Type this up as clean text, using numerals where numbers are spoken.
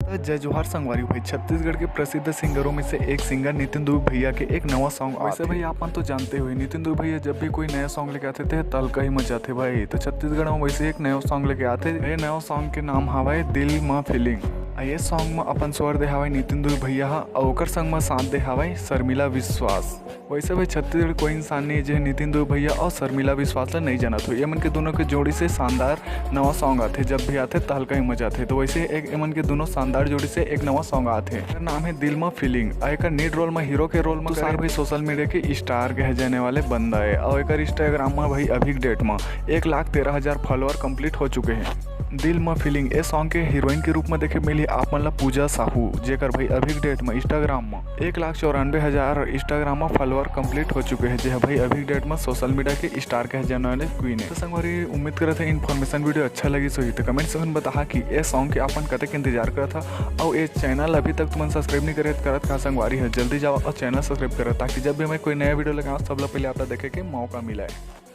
तो जय जोहार संगवारी भाई। छत्तीसगढ़ के प्रसिद्ध सिंगरों में से एक सिंगर नितिन दुबे भैया के एक नवा सॉन्ग वैसे भाई आप तो जानते हुए नितिन दुबे भैया जब भी कोई नया सॉन्ग लेके आते थे तहलका ही मचाते भाई। तो छत्तीसगढ़ में वैसे एक नया सॉन्ग लेके आते। ये नया सॉन्ग के नाम हवाए दिल मा फीलिंग। ये सॉन्ग में अपन स्वर दे हवाई नितिन दुबे भैया और ओकर संग में साथ दे हवाई शर्मिला विश्वास। वैसे भाई छत्तीसगढ़ कोई इंसान नहीं जो नितिन दुबे भैया और शर्मिला विश्वास ला नहीं जाना। तो एमन के दोनों के जोड़ी से शानदार नवा सॉन्ग आते। जब भी आते तहलका ही मचाते। तो वैसे एक एमन के दोनों शानदार जोड़ी से एक नवा सॉन्ग आते। नाम है दिल मा फीलिंग। एक नीड रोल में हीरो के रोल में सारे भाई सोशल मीडिया के स्टार कहे जाने वाले बंदा है। और एक इंस्टाग्राम में भाई अभी डेट में 1,13,000 फॉलोअर कंप्लीट हो चुके हैं। दिल मा फीलिंग ए सॉन्ग के हीरोइन के रूप में देखे मिली आप मतलब पूजा साहू जेकर भाई अभी डेट में इंस्टाग्राम में 1,94,000 इंस्टाग्राम में फॉलोअर कंप्लीट हो चुके हैं। जो भाई अभी डेट में सोशल मीडिया के स्टार कहे जाने वाले क्वीन है। तो संगवारी उम्मीद करते हैं इन्फॉर्मेशन वीडियो अच्छा लगी सही तो कमेंट सेक्शन में बता कि ये सॉन्ग के अपन कतक इंतजार करा था। और ये चैनल अभी तक तुम सब्सक्राइब नहीं करत कहा संगवारी है जल्दी जाओ और चैनल सब्सक्राइब करो ताकि जब भी हमें कोई नया वीडियो लगाओ सब लोग पहले आप देखे के मौका मिला है।